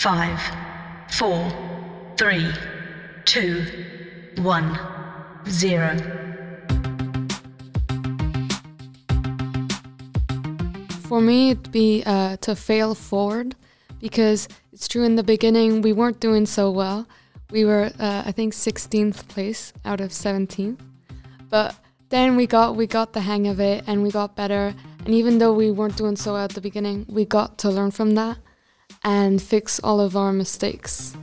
5, 4, 3, 2, 1, 0. For me, it'd be to fail forward, because it's true in the beginning we weren't doing so well. We were, I think, 16th place out of 17th. But then we got the hang of it and we got better. And even though we weren't doing so well at the beginning, we got to learn from that and fix all of our mistakes.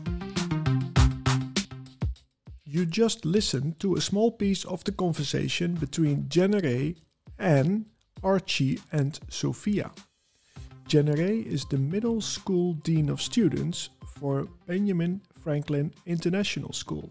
You just listened to a small piece of the conversation between Jenere, Anne, Archie and Sophia. Jenere is the middle school dean of students for Benjamin Franklin International School.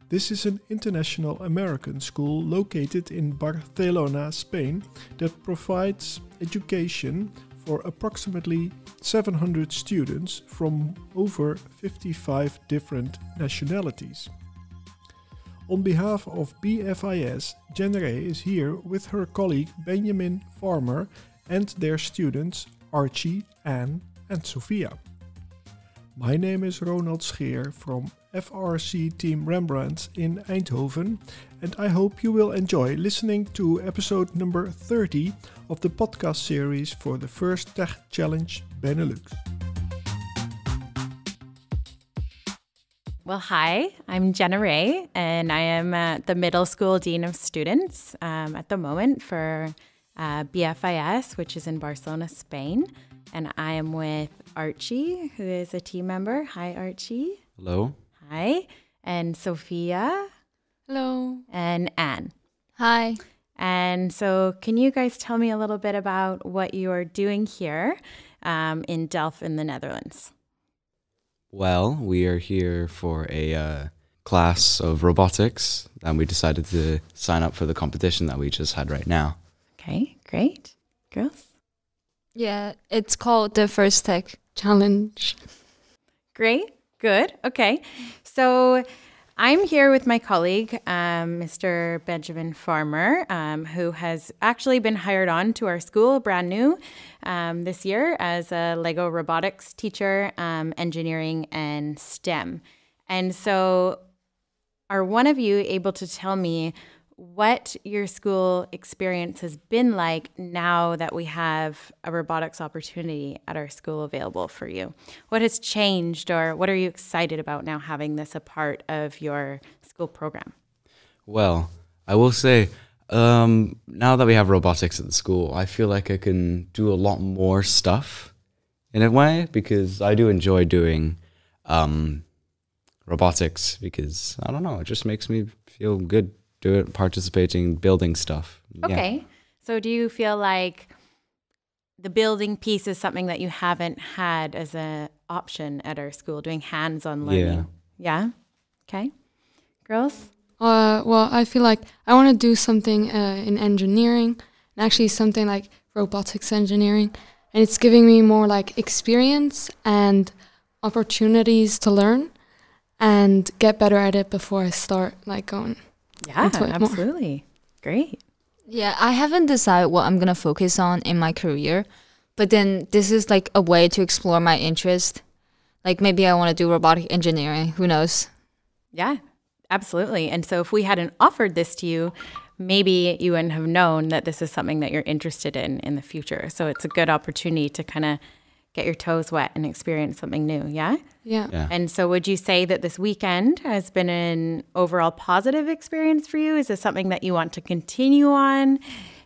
This is an international American school located in Barcelona, Spain, that provides education for approximately 700 students from over 55 different nationalities. On behalf of BFIS, Jenere is here with her colleague Benjamin Farmer and their students Archie, Anne and Sophia. My name is Ronald Scheer from FRC Team Rembrandts in Eindhoven, and I hope you will enjoy listening to episode number 30 of the podcast series for the First Tech Challenge Benelux. Well, hi, I'm Jenere, and I am the middle school dean of students at the moment for BFIS, which is in Barcelona, Spain. And I am with Archie, who is a team member. Hi, Archie. Hello. Hi. And Sophia. Hello. And Anne. Hi. And so can you guys tell me a little bit about what you are doing here in Delft in the Netherlands? Well, we are here for a class of robotics, and we decided to sign up for the competition that we just had right now. Okay, great. Girls? Yeah, it's called the First Tech Challenge. Great, good, okay. So I'm here with my colleague, Mr. Benjamin Farmer, who has actually been hired on to our school, brand new, this year as a Lego robotics teacher, engineering and STEM. And so are one of you able to tell me what your school experience has been like now that we have a robotics opportunity at our school available for you? What has changed, or what are you excited about now having this a part of your school program? Well, I will say, now that we have robotics at the school, I feel like I can do a lot more stuff in a way, because I do enjoy doing robotics, because, I don't know, it just makes me feel good. Participating, building stuff. Okay. Yeah. So do you feel like the building piece is something that you haven't had as an option at our school, doing hands-on learning? Yeah? Okay. Girls? Well, I feel like I want to do something in engineering, and actually something like robotics engineering. And it's giving me more like experience and opportunities to learn and get better at it before I start like going. Yeah, absolutely. Great. Yeah, I haven't decided what I'm going to focus on in my career, but then this is like a way to explore my interest. Like maybe I want to do robotic engineering, who knows? Yeah, absolutely. And so if we hadn't offered this to you, maybe you wouldn't have known that this is something that you're interested in the future. So it's a good opportunity to kind of get your toes wet and experience something new, yeah? Yeah. And so would you say that this weekend has been an overall positive experience for you? Is this something that you want to continue on?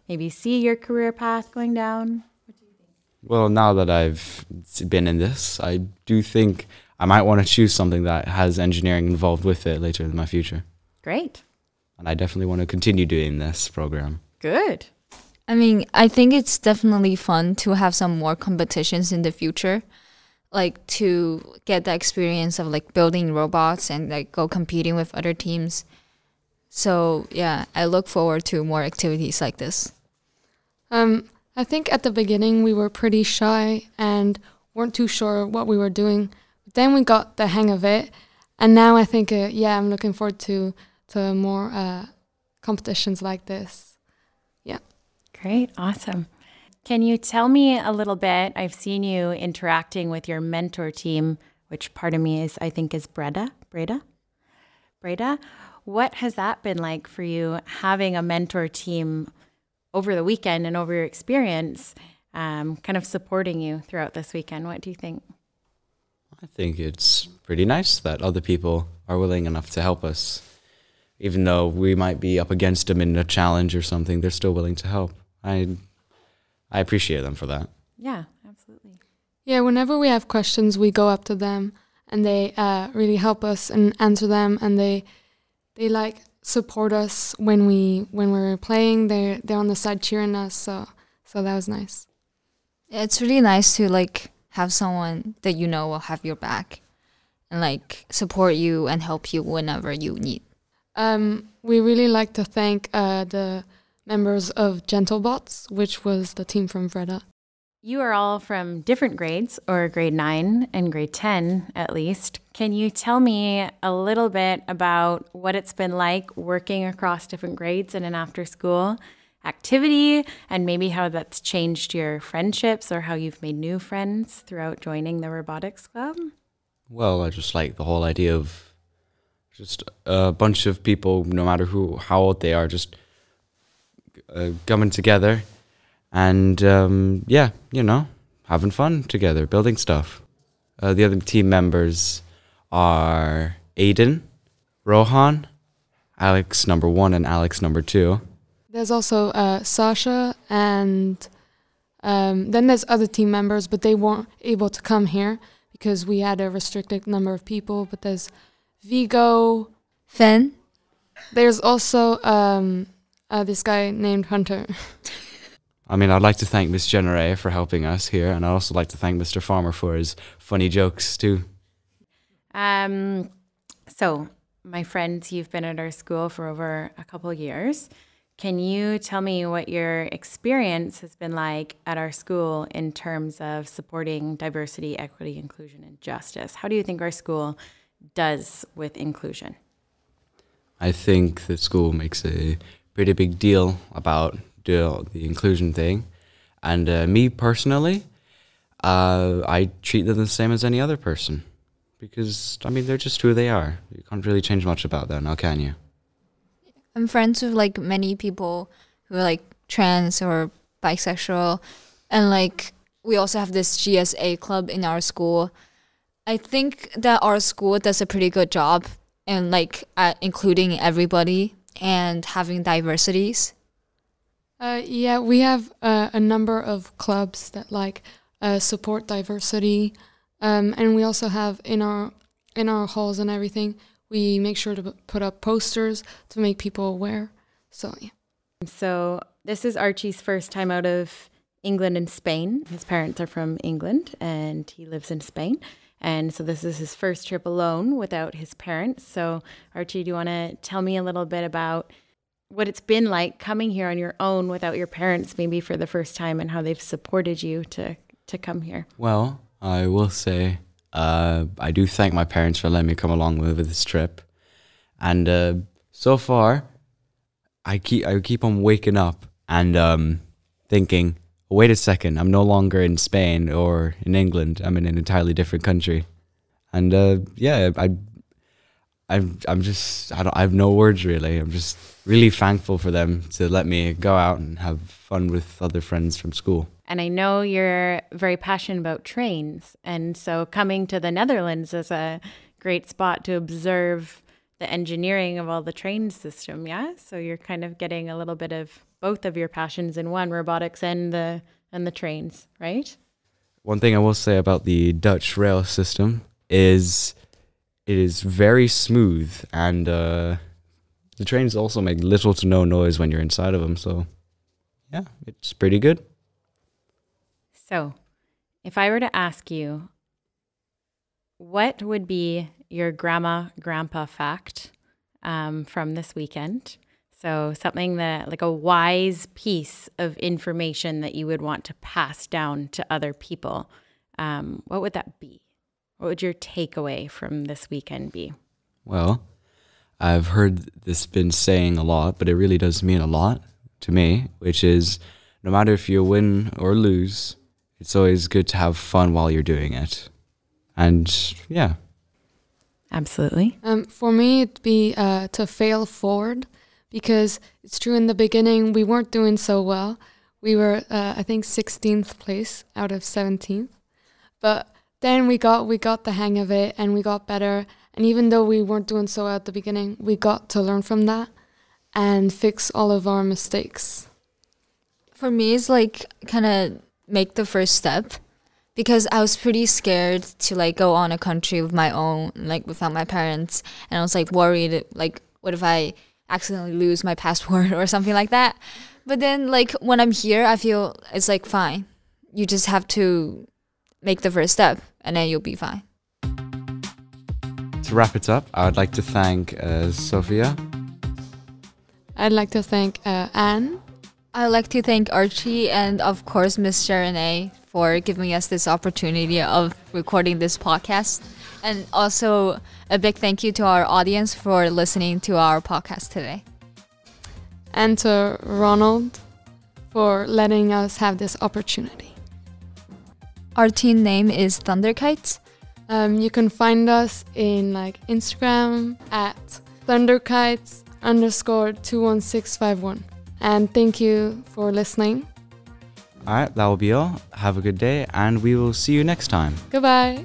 Maybe see your career path going down? What do you think? Well, now that I've been in this, I do think I might want to choose something that has engineering involved with it later in my future. Great. And I definitely want to continue doing this program. Good. I mean, I think it's definitely fun to have some more competitions in the future, like to get the experience of like building robots and like go competing with other teams. So yeah, I look forward to more activities like this. I think at the beginning we were pretty shy and weren't too sure what we were doing. But then we got the hang of it, and now I think I'm looking forward to more competitions like this. Yeah. Great. Awesome. Can you tell me a little bit? I've seen you interacting with your mentor team which part of me I think is Breda. What has that been like for you, having a mentor team over the weekend and over your experience, kind of supporting you throughout this weekend? What do you think? I think it's pretty nice that other people are willing enough to help us. Even though we might be up against them in a challenge or something, they're still willing to help. I appreciate them for that. Yeah, absolutely. Yeah, whenever we have questions, we go up to them and they really help us and answer them, and they like support us when we're playing. They're on the side cheering us, so that was nice. It's really nice to like have someone that you know will have your back and like support you and help you whenever you need. We really like to thank the members of GentleBots, which was the team from Vreda. You are all from different grades, or grade 9 and grade 10 at least. Can you tell me a little bit about what it's been like working across different grades in an after-school activity, and maybe how that's changed your friendships or how you've made new friends throughout joining the robotics club? Well, I just like the whole idea of just a bunch of people, no matter how old they are, just coming together and, having fun together, building stuff. The other team members are Aiden, Rohan, Alex number 1 and Alex number 2. There's also Sasha, and then there's other team members, but they weren't able to come here because we had a restricted number of people. But there's Vigo, Fen. There's also this guy named Hunter. I mean, I'd like to thank Miss Genere for helping us here, and I'd also like to thank Mr. Farmer for his funny jokes too. So, my friends, you've been at our school for over a couple of years. Can you tell me what your experience has been like at our school in terms of supporting diversity, equity, inclusion, and justice? How do you think our school does with inclusion? I think the school makes a pretty big deal about the inclusion thing. And me personally, I treat them the same as any other person. Because, I mean, they're just who they are. You can't really change much about that now, can you? I'm friends with like many people who are like trans or bisexual, and like we also have this GSA club in our school. I think that our school does a pretty good job in like including everybody and having diversities. Yeah, we have a number of clubs that like support diversity, and we also have in our halls and everything, we make sure to put up posters to make people aware. So, yeah. So this is Archie's first time out of England and Spain. His parents are from England and he lives in Spain. And so this is his first trip alone without his parents. So Archie, do you want to tell me a little bit about what it's been like coming here on your own without your parents, maybe for the first time, and how they've supported you to come here? Well, I will say I do thank my parents for letting me come along with this trip. And so far, I keep on waking up and thinking, wait a second, I'm no longer in Spain or in England. I'm in an entirely different country. And I have no words really. I'm just really thankful for them to let me go out and have fun with other friends from school. And I know you're very passionate about trains. And so coming to the Netherlands is a great spot to observe the engineering of all the train system, yeah? So you're kind of getting a little bit of both of your passions in one, robotics and the trains, right? One thing I will say about the Dutch rail system is it is very smooth, and the trains also make little to no noise when you're inside of them. So yeah, it's pretty good. So if I were to ask you, what would be your grandpa fact from this weekend? So something that, like a wise piece of information that you would want to pass down to other people, what would that be? What would your takeaway from this weekend be? Well, I've heard this been saying a lot, but it really does mean a lot to me, which is no matter if you win or lose, it's always good to have fun while you're doing it. And yeah. Absolutely. For me, it'd be to fail forward, because it's true in the beginning we weren't doing so well. We were, I think, 16th place out of 17th. But then we got the hang of it and we got better. And even though we weren't doing so well at the beginning, we got to learn from that and fix all of our mistakes. For me, it's like kind of make the first step, because I was pretty scared to like go on a country with my own, like without my parents. And I was like worried, like, what if I accidentally lose my passport or something like that? But then like when I'm here, I feel it's like fine. You just have to make the first step and then you'll be fine. To wrap it up, I would like to thank Sophia. I'd like to thank Anne. I'd like to thank Archie and of course Miss Sharonay for giving us this opportunity of recording this podcast. And also a big thank you to our audience for listening to our podcast today. And to Ronald for letting us have this opportunity. Our team name is Thunderkites. You can find us in like Instagram at Thunderkites_21651. And thank you for listening. All right, that will be all. Have a good day, and we will see you next time. Goodbye.